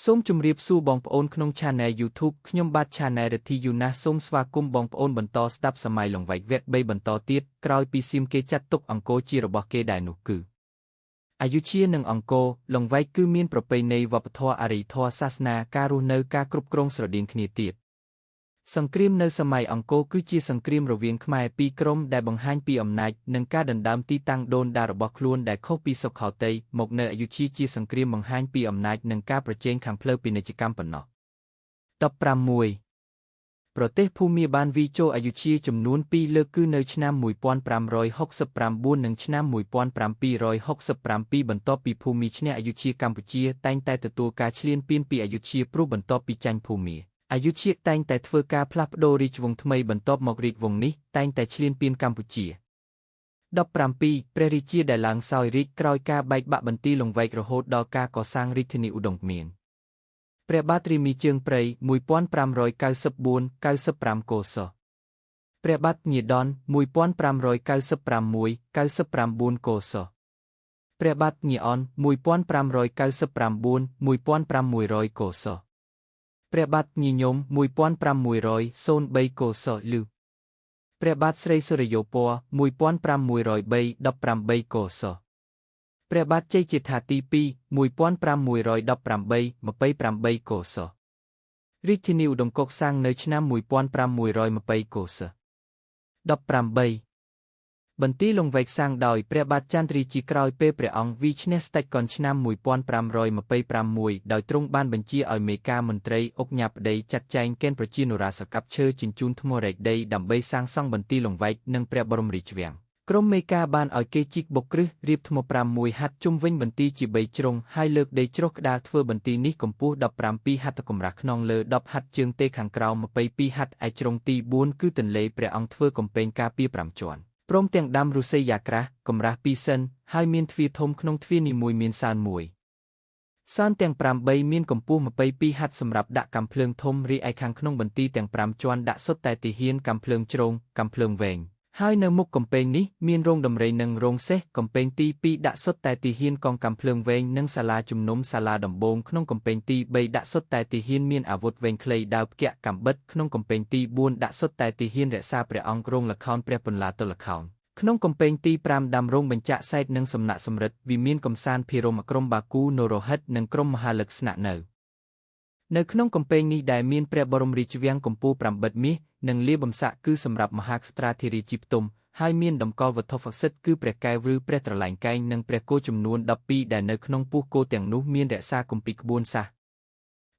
សូមជម្រាបសួរបងប្អូនក្នុង Channel YouTube ខ្ញុំបាទ Channel រទ្ធីយូណាសសូមស្វាគមន៍បងប្អូនបន្តស្ដាប់សម័យលង្វែកវគ្គ3បន្តទៀតក្រោយពីសៀមគេចាត់ទុកអង្គរជារបស់គេដែរនោះគឺអយុធ្យានិងអង្គរលង្វែកគឺមានប្រពៃណីវប្បធម៌អរិយធម៌សាសនាការរស់នៅការគ្រប់គ្រងស្រដៀងគ្នាទៀតសង្គ្រាមនៅសម័យអង្គរគឺជាសង្គ្រាមរវាងខ្មែរពីរក្រុមដែលបង្ហាញពីអំណាចនិងការដណ្ដើមទីតាំងដូនតារបស់ខ្លួនដែលខុសពីសុខោទ័យមកនៅអយុធ្យាជាសង្គ្រាមបង្ហាញពីអំណាចនិងការប្រជែងខាងផ្លូវពាណិជ្ជកម្មប៉ុណ្ណោះ15ប្រទេសភូមាបានវាយចូលអយុធ្យាចំនួន2លើកគឺនៅឆ្នាំ1569និងឆ្នាំ1767បន្ទាប់ពីភូមាឈ្នះអយុធ្យាកម្ពុជាតែងតែទទួលការឈ្លានពានពីអយុធ្យាព្រោះបន្ទាប់ពីចាញ់ភូមាអយុធ្យាតែងតែធ្វើការផ្លាស់ប្ដូររាជវង្សថ្មីបន្ទាប់មករាជវង្សនេះតែងតែឈ្លានពានកម្ពុជា17ព្រះរាជាដែលឡើងសោយរាជក្រោយការបែកបាក់បន្ទាយលង្វែករហូតដល់ការកសាងរាជធានីឧដុង្គមានព្រះបាទរាមាជើងព្រៃ1594 95កសព្រះបាទញាដន1596 99កសព្រះបាទញាអន1599 1500កសព្រះបាទញញោម1503កសលឺព្រះបាទស្រីសុរិយោពណ៌1503 18កសព្រះបាទជ័យជេដ្ឋាទី2 1518 28កសរាជធានីឧដុង្គកសាងនៅឆ្នាំ1520កស18បន្ទាយលង្វែកសាងដោយព្រះបាទចន្ទរាជាក្រោយពេលព្រះអង្គវាយឈ្នះស្ដេចកនឆ្នាំ1526ដោយទ្រង់បានបញ្ជាឲ្យមេការមន្ត្រីអុកញ៉ាប្តីចាត់ចែងកេណ្ឌប្រជានុរាស្ត្រកាប់ឈើជញ្ជូនថ្មរែកដីដើម្បីសាងសង់បន្ទាយលង្វែកនិងព្រះបរមរាជវាំងក្រុមមេការបានឲ្យគេជីកបុកគ្រឹះរៀបថ្ម6ហត្ថជុំវិញបន្ទាយជា3ជ្រុងហើយលើកដីជ្រោះក្តារធ្វើបន្ទាយនេះកម្ពស់17ហត្ថកម្រាស់ខ្នងលើ10ហត្ថជើងទេខាងក្រោម22ហត្ថឯជ្រុងទី4គឺទន្លេព្រះអង្គធ្វើកំពែងការពារ5ជាន់ព្រមទាំងដាំឫស្សីយ៉ាក្រាស់កម្រាស់2សិនហើយមានទ្វារធំក្នុងទ្វារនីមួយមានសើន1សើនទាំង8មានកម្ពស់22ហត្ថសម្រាប់ដាក់កាំភ្លើងធំរីឯខាងក្នុងបន្ទាយទាំង5ជាន់ដាក់សុទ្ធតែទាហានកាំភ្លើងជ្រងកាំភ្លើងវែងហើយនៅមុខកំពែងនេះមានរោងដំរីនិងរោងសេះកំពែងទី2ដាក់សុទ្ធតែទាហានកងកាំភ្លើងវែងនិងសាលាជំនុំសាលាដំបងក្នុងកំពែងទី3ដាក់សុទ្ធតែទាហានមានអាវុធវែងខ្លីដាវផ្គាក់កាំបិតក្នុងកំពែងទី4ដាក់សុទ្ធតែទាហានរក្សាព្រះអង្គរោងល្ខោនព្រះបន្លាតុល្ខោនក្នុងកំពែងទី5ដាំរោងបញ្ចាក់សែតនិងសំណាក់សំរិទ្ធវិមានកំសាន្តភិរមក្រុមបាគូនរហិតនិងក្រុមមហាលិកស្នាក់នៅក្នុងកំពែងនេះដែលមានព្រះបរមរាជវាំងកម្ពស់8មាសនិងលាបំសាក់គឺសម្រាប់មហាក្សត្រាធិរាជជីផ្ទុំហើយមានតម្កល់វត្ថុស័ក្តិសិទ្ធិគឺព្រះកែវឬព្រះត្រឡែងកែងនិងព្រះគោចំនួន12ដែលនៅក្នុងពោះគោទាំងនោះមានរក្សាគម្ពីរក្បួនសាស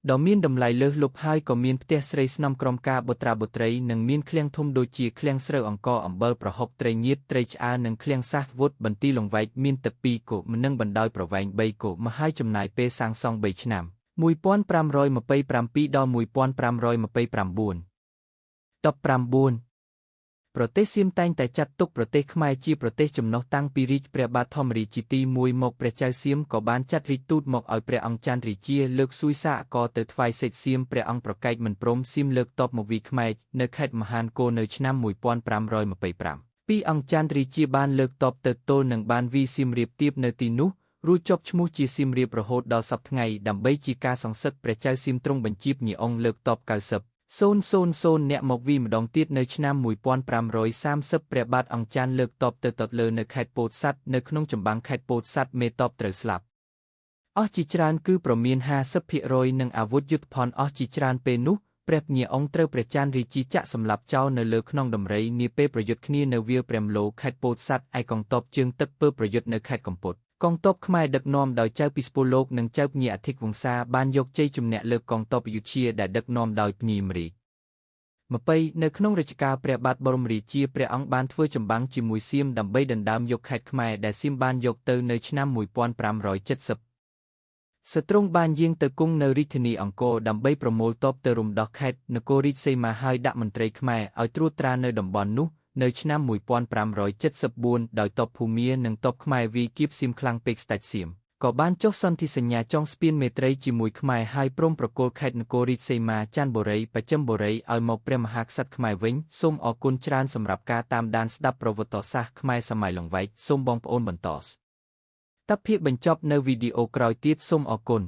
ដ៏មានតម្លៃលើសលប់ហើយក៏មានផ្ទះស្រីស្នំក្រមការបុត្រាបុត្រីនិងមានឃ្លាំងធំដូចជាឃ្លាំងស្រូវអង្ករអំបិលប្រហុកត្រីញៀតត្រីឆ្អើរនិងឃ្លាំងសាសវុធបន្ទាយលង្វែកមានទឹក2គោនិងបណ្ដោយប្រវែង3គោមហើយចំណាយពេលសាងសង់3ឆ្នាំ1527ដល់1529 19ប្រទេសសៀមតែងតែចាត់ទុកប្រទេសខ្មែរជាប្រទេសចំណុះតាំងពីរាជព្រះបាទធម្មរាជាទី1មកព្រះចៅសៀមក៏បានចាត់រាជទូតមកឲ្យព្រះអង្គចន្ទរាជាលើកសួយសារអកទៅថ្វាយសេចសៀមព្រះអង្គប្រកែកមិនព្រមសៀមលើកតបមកវាយខ្មែរនៅខេត្តមហានគរនៅឆ្នាំ1525ពីអង្គចន្ទរាជាបានលើកតបទៅទល់នឹងបានវាយសៀមរាបទាបនៅទីនោះរួចជាប់ឈ្មោះជាសៀមរាបរហូតដល់សព្វថ្ងៃដើម្បីជាការសង្សឹកព្រះចៅសៀមទ្រង់បញ្ជាញាអង្គលើកតប90អ្នកមកវាយម្ដងទៀតនៅឆ្នាំ1530ព្រះបាទអង្គច័ន្ទលើកតបទៅតលើនៅខេត្តពោធិ៍សាត់នៅក្នុងចម្បាំងខេត្តពោធិ៍សាត់មេតបត្រូវស្លាប់អស់ជាច្រើនគឺប្រមាណ 50% និងអាវុធយុទ្ធភណ្ឌអស់ជាច្រើនពេលនោះព្រះញាអង្គត្រូវព្រះច័ន្ទរាជាចាក់សម្លាប់ចោលនៅលើខ្នងដំរីនាពេលប្រយុទ្ធគ្នានៅវាលព្រំឡូខេត្តពោធិ៍សាត់ឯកងទ័ពជើងទឹកពើប្រយុទ្ធនៅខេត្តកំពតកងទ័ពខ្មែរដឹកនាំដោយចៅពិស្ពូលោកនិងចៅភ្ញាអធិកវង្សាបានយកជ័យជំនះលើកងទ័ពអយុធ្យាដែលដឹកនាំដោយភ្ញីមរីនៅក្នុងរជ្ជកាលព្រះបាទបរមរាជាព្រះអង្គបានធ្វើចម្បាំងជាមួយសៀមដើម្បីដណ្ដើមយកខេត្តខ្មែរដែលសៀមបានយកទៅនៅឆ្នាំ1570សទ្រង់បានយាងទៅគង់នៅរាជធានីអង្គរដើម្បីប្រមូលទ័ពទៅរំដោះខេត្តនគររាជសីមាហើយដាក់មន្ត្រីខ្មែរឲ្យត្រួតត្រានៅតំបន់នោះនៅឆ្នាំ1574ដោយទ័ពភូមានិងទ័ពខ្មែរវាយគៀបសៀមខ្លាំងពេកស្ដេចសៀមក៏បានចុះសន្ធិសញ្ញាចងស្ពានមេត្រីជាមួយខ្មែរហើយព្រមប្រគល់ខេត្តនគររាជសីមាចន្ទបុរីបស្ចិមបុរីឲ្យមកព្រះមហាក្សត្រខ្មែរវិញសូមអរគុណច្រើនសម្រាប់ការតាមដានស្ដាប់ប្រវត្តិសាស្ត្រខ្មែរសម័យលង្វែកសូមបងប្អូនបន្តស្ដាប់ភាពបញ្ចប់នៅវីដេអូក្រោយទៀតសូមអរគុណ